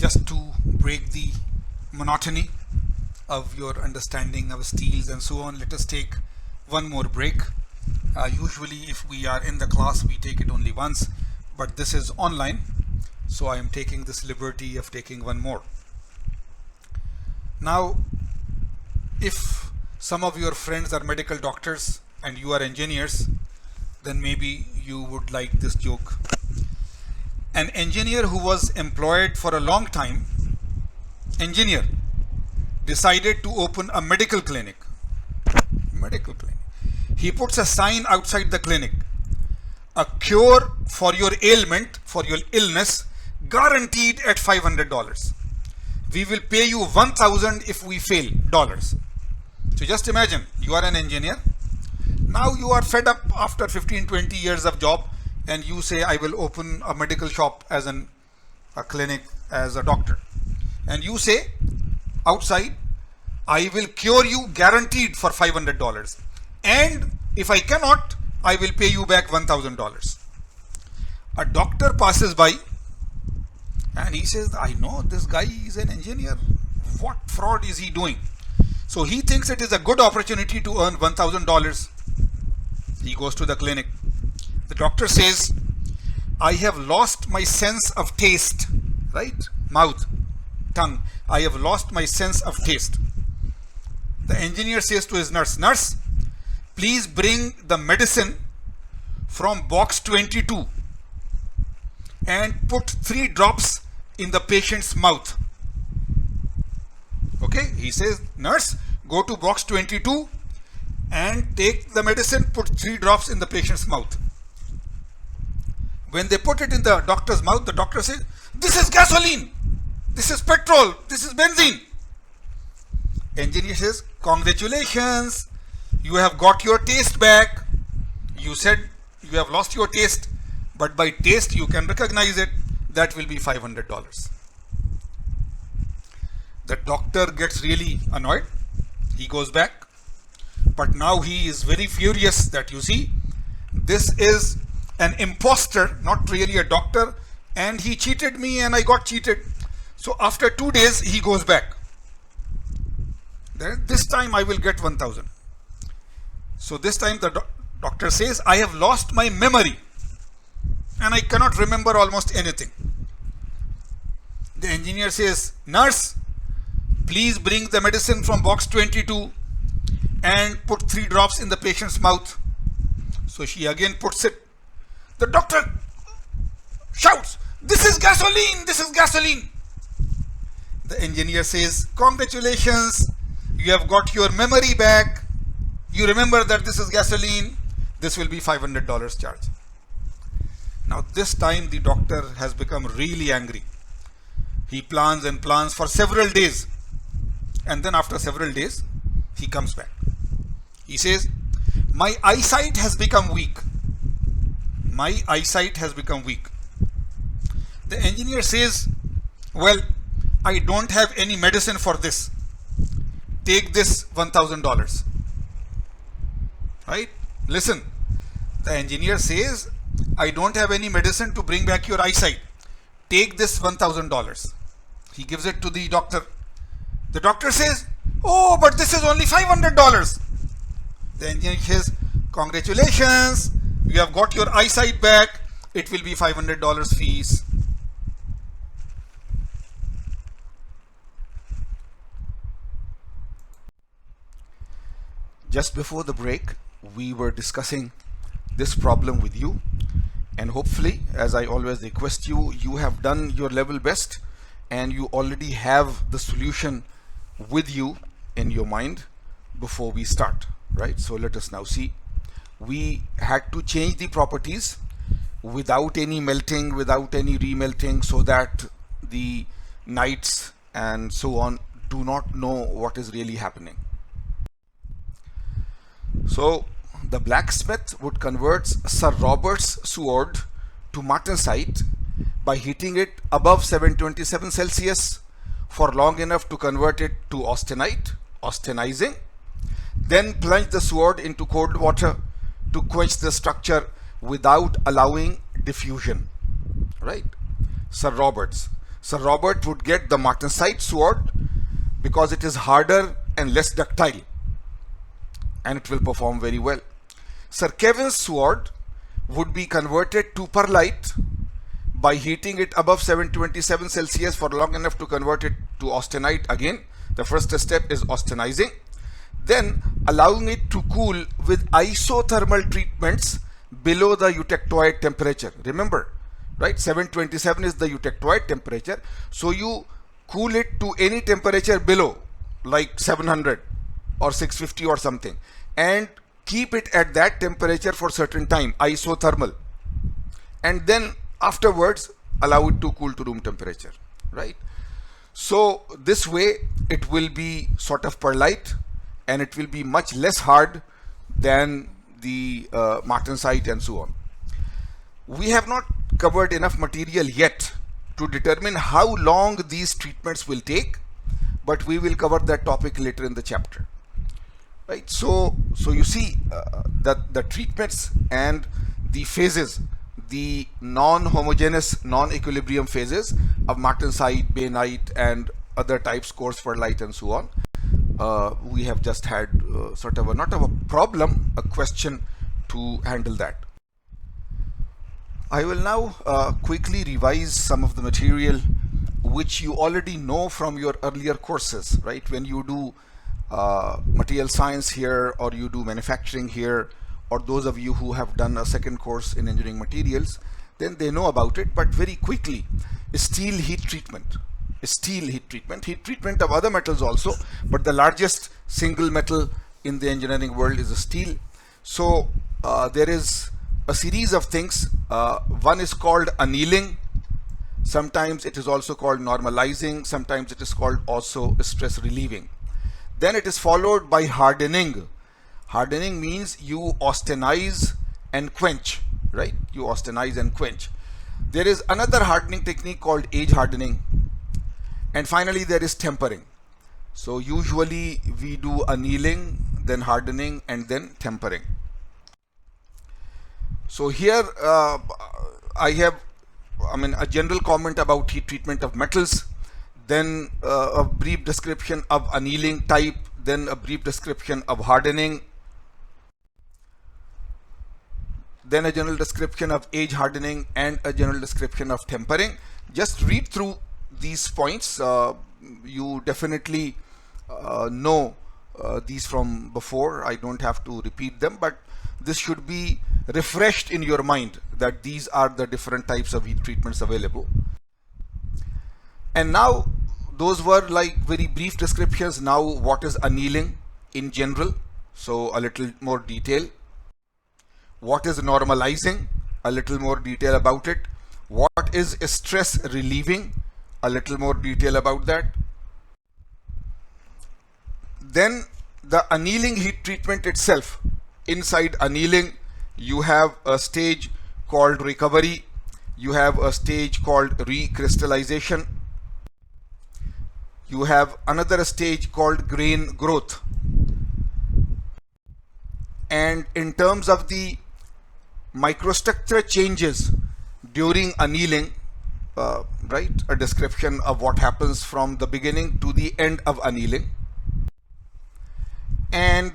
just to break the monotony of your understanding of steels and so on, let us take one more break. Usually if we are in the class we take it only once, but this is online, so I am taking this liberty of taking one more. Now if some of your friends are medical doctors and you are engineers, then maybe you would like this joke. An engineer who was employed for a long time, engineer, decided to open a medical clinic. He puts a sign outside the clinic: a cure for your ailment, for your illness, guaranteed at $500. We will pay you $1,000 if we fail dollars. So just imagine, you are an engineer. Now you are fed up after 15-20 years of job, and you say, I will open a medical shop as a clinic as a doctor. And you say outside, I will cure you guaranteed for $500. And if I cannot, I will pay you back $1,000. A doctor passes by and he says, I know this guy is an engineer. What fraud is he doing? So he thinks it is a good opportunity to earn $1,000. He goes to the clinic. The doctor says, I have lost my sense of taste, right? Mouth, tongue. I have lost my sense of taste. The engineer says to his nurse, nurse, please bring the medicine from box 22 and put 3 drops in the patient's mouth. Okay, he says, nurse, go to box 22 and take the medicine, put 3 drops in the patient's mouth. When they put it in the doctor's mouth, the doctor says, this is gasoline, this is petrol, this is benzene. Engineer says, congratulations, you have got your taste back. You said you have lost your taste, but by taste you can recognize it. That will be $500. The doctor gets really annoyed. He goes back, but now he is very furious that, you see, this is an imposter, not really a doctor, and he cheated me and I got cheated. So after 2 days he goes back. This time I will get 1,000. So this time the doctor says, I have lost my memory and I cannot remember almost anything. The engineer says, nurse, please bring the medicine from box 22 and put 3 drops in the patient's mouth. So she again puts it. The doctor shouts, this is gasoline, this is gasoline. The engineer says, congratulations, you have got your memory back. You remember that this is gasoline. This will be $500 charge. Now this time the doctor has become really angry. He plans and plans for several days. And then after several days, he comes back. He says, my eyesight has become weak. My eyesight has become weak. The engineer says, well, I don't have any medicine for this. Take this $1,000. Right? Listen, the engineer says, I don't have any medicine to bring back your eyesight. Take this $1,000. He gives it to the doctor. The doctor says, oh, but this is only $500. The engineer says, congratulations, you have got your eyesight back. It will be $500 fees. Just before the break, we were discussing this problem with you, and hopefully, as I always request you, you have done your level best and you already have the solution with you in your mind before we start, right? So let us now see. We had to change the properties without any melting, without any remelting, so that the knights and so on do not know what is really happening. So the blacksmith would convert Sir Robert's sword to martensite by heating it above 727 Celsius for long enough to convert it to austenite, austenizing, then plunge the sword into cold water to quench the structure without allowing diffusion, right? Sir Roberts. Sir Robert would get the martensite sword because it is harder and less ductile, and it will perform very well. Sir Kevin's sword would be converted to perlite by heating it above 727 Celsius for long enough to convert it to austenite again. The first step is austenizing. Then allowing it to cool with isothermal treatments below the eutectoid temperature. Remember, right? 727 is the eutectoid temperature. So you cool it to any temperature below, like 700 or 650 or something, and keep it at that temperature for certain time, isothermal. And then afterwards allow it to cool to room temperature, right? So this way it will be sort of perlite, and it will be much less hard than the martensite and so on. We have not covered enough material yet to determine how long these treatments will take, but we will cover that topic later in the chapter, right? So you see that the treatments and the phases, the non-homogeneous, non-equilibrium phases of martensite, bainite and other types, coarse perlite and so on, we have just had sort of not of a problem, a question to handle that. I will now quickly revise some of the material which you already know from your earlier courses, right? When you do material science here, or you do manufacturing here, or those of you who have done a second course in engineering materials, then they know about it. But very quickly, steel heat treatment, heat treatment of other metals also, but the largest single metal in the engineering world is steel. So there is a series of things. One is called annealing. Sometimes it is also called normalizing. Sometimes it is called also stress relieving. Then it is followed by hardening. Hardening means you austenize and quench, right? You austenize and quench. There is another hardening technique called age hardening. And finally there is tempering. So usually we do annealing, then hardening, and then tempering. So here I have a general comment about heat treatment of metals, then a brief description of annealing type, then a brief description of hardening, then a general description of age hardening, and a general description of tempering. Just read through these points. You definitely know these from before. I don't have to repeat them, but this should be refreshed in your mind that these are the different types of heat treatments available. And now those were like very brief descriptions. Now what is annealing in general? So a little more detail. What is normalizing? A little more detail about it. What is stress relieving? A little more detail about that. Then the annealing heat treatment itself. Inside annealing, you have a stage called recovery. You have a stage called recrystallization. You have another stage called grain growth. And in terms of the microstructure changes during annealing, right, a description of what happens from the beginning to the end of annealing, and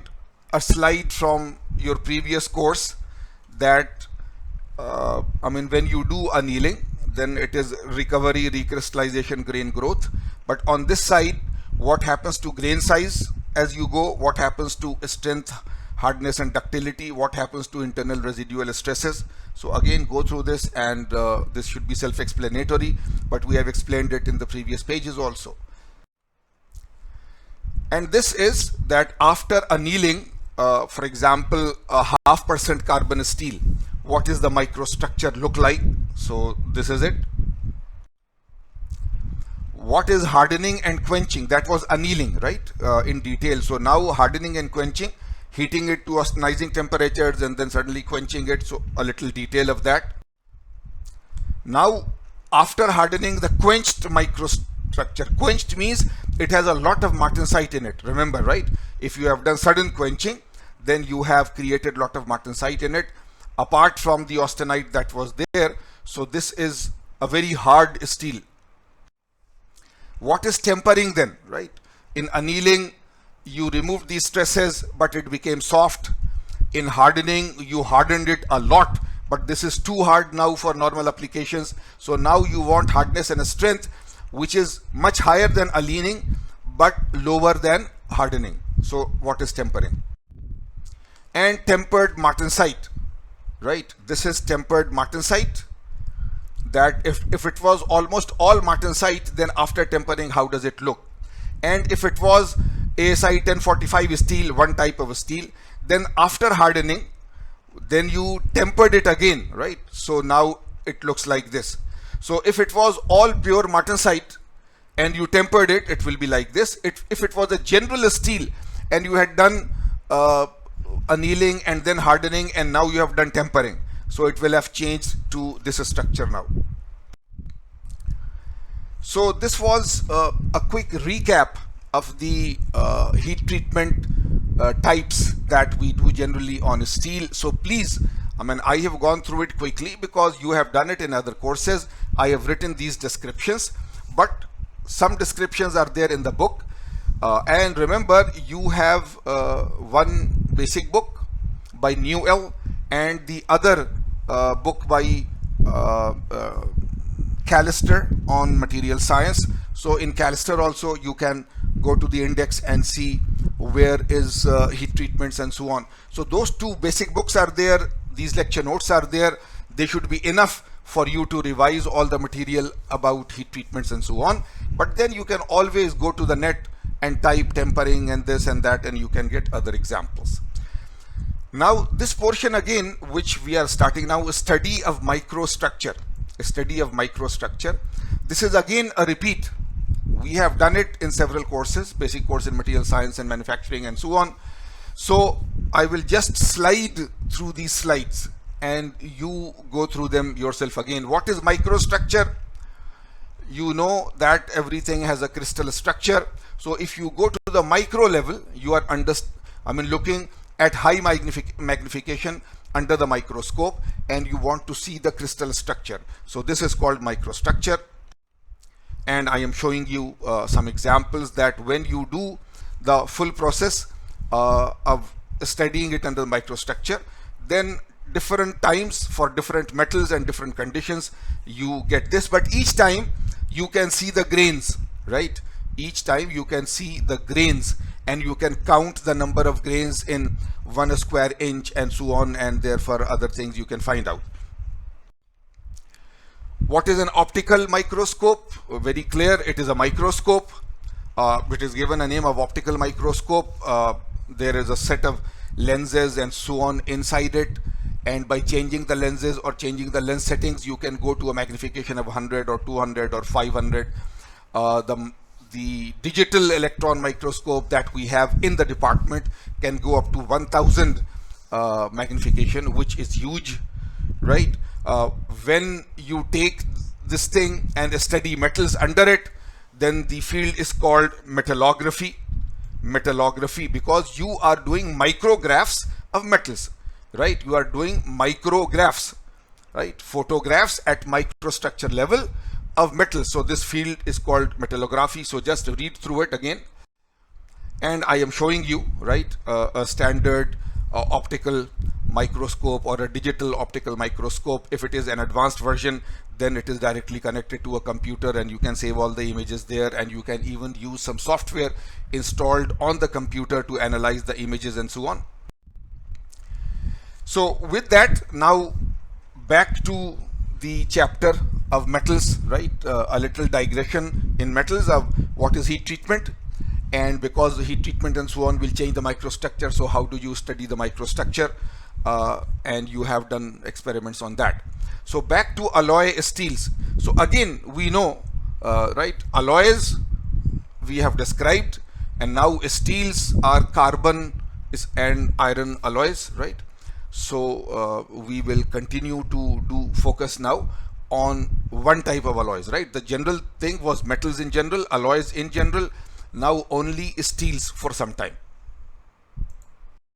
a slide from your previous course that when you do annealing, then it is recovery, recrystallization, grain growth. But on this side, what happens to grain size as you go, what happens to strength, hardness and ductility, what happens to internal residual stresses. So again, go through this, and this should be self-explanatory, but we have explained it in the previous pages also. And this is that after annealing, for example, a 0.5% carbon steel, what is the microstructure look like? So this is it. What is hardening and quenching? That was annealing, right, in detail. So now hardening and quenching, heating it to austenizing temperatures and then suddenly quenching it. So a little detail of that. Now after hardening, the quenched microstructure. Quenched means it has a lot of martensite in it. Remember, right? If you have done sudden quenching, then you have created a lot of martensite in it, apart from the austenite that was there. So this is a very hard steel. What is tempering then, right? In annealing, you removed these stresses, but it became soft. In hardening, you hardened it a lot, but this is too hard now for normal applications. So now you want hardness and a strength which is much higher than annealing, but lower than hardening. So what is tempering? And tempered martensite, right? This is tempered martensite. That if it was almost all martensite, then after tempering, how does it look? And if it was ASI 1045 steel, one type of steel, then after hardening, then you tempered it again, right? So now it looks like this. So if it was all pure martensite and you tempered it, it will be like this. If it was a general steel and you had done annealing and then hardening and now you have done tempering, so it will have changed to this structure now. So this was a quick recap of the heat treatment types that we do generally on steel. So please, I have gone through it quickly because you have done it in other courses. I have written these descriptions, but some descriptions are there in the book. And remember, you have one basic book by Newell and the other book by Callister on material science. So in Callister also you can go to the index and see where is heat treatments and so on. So those two basic books are there, these lecture notes are there. They should be enough for you to revise all the material about heat treatments and so on. But then you can always go to the net and type tempering and this and that, and you can get other examples. Now this portion again, which we are starting now, is study of microstructure. A study of microstructure. This is again a repeat. We have done it in several courses, basic course in material science and manufacturing and so on. So I will just slide through these slides and you go through them yourself again. What is microstructure? You know that everything has a crystal structure. So if you go to the micro level, you are looking at high magnification under the microscope, and you want to see the crystal structure. So this is called microstructure. And I am showing you some examples that when you do the full process of studying it under the microstructure, then different times for different metals and different conditions, you get this. But each time you can see the grains, right? Each time you can see the grains, and you can count the number of grains in 1 square inch and so on, and therefore other things you can find out. What is an optical microscope? Very clear, it is a microscope. It is given a name of optical microscope. There is a set of lenses and so on inside it, and by changing the lenses or changing the lens settings, you can go to a magnification of 100 or 200 or 500. The digital electron microscope that we have in the department can go up to 1000 magnification, which is huge, right? When you take this thing and study metals under it, then the field is called metallography. Metallography, because you are doing micrographs of metals, right? You are doing micrographs, right? Photographs at microstructure level of metals. So this field is called metallography. So just read through it again. And I am showing you, right, a standard optical microscope or a digital optical microscope. If it is an advanced version, then it is directly connected to a computer and you can save all the images there, and you can even use some software installed on the computer to analyze the images and so on. So with that, now back to the chapter of metals, right? A little digression in metals of what is heat treatment, and because the heat treatment and so on will change the microstructure, so how do you study the microstructure? And you have done experiments on that. So back to alloy steels. So again, we know, right, alloys we have described, and now steels are carbon and iron alloys, right? So we will continue to do focus now on one type of alloys, right? The general thing was metals in general, alloys in general, now only steels for some time.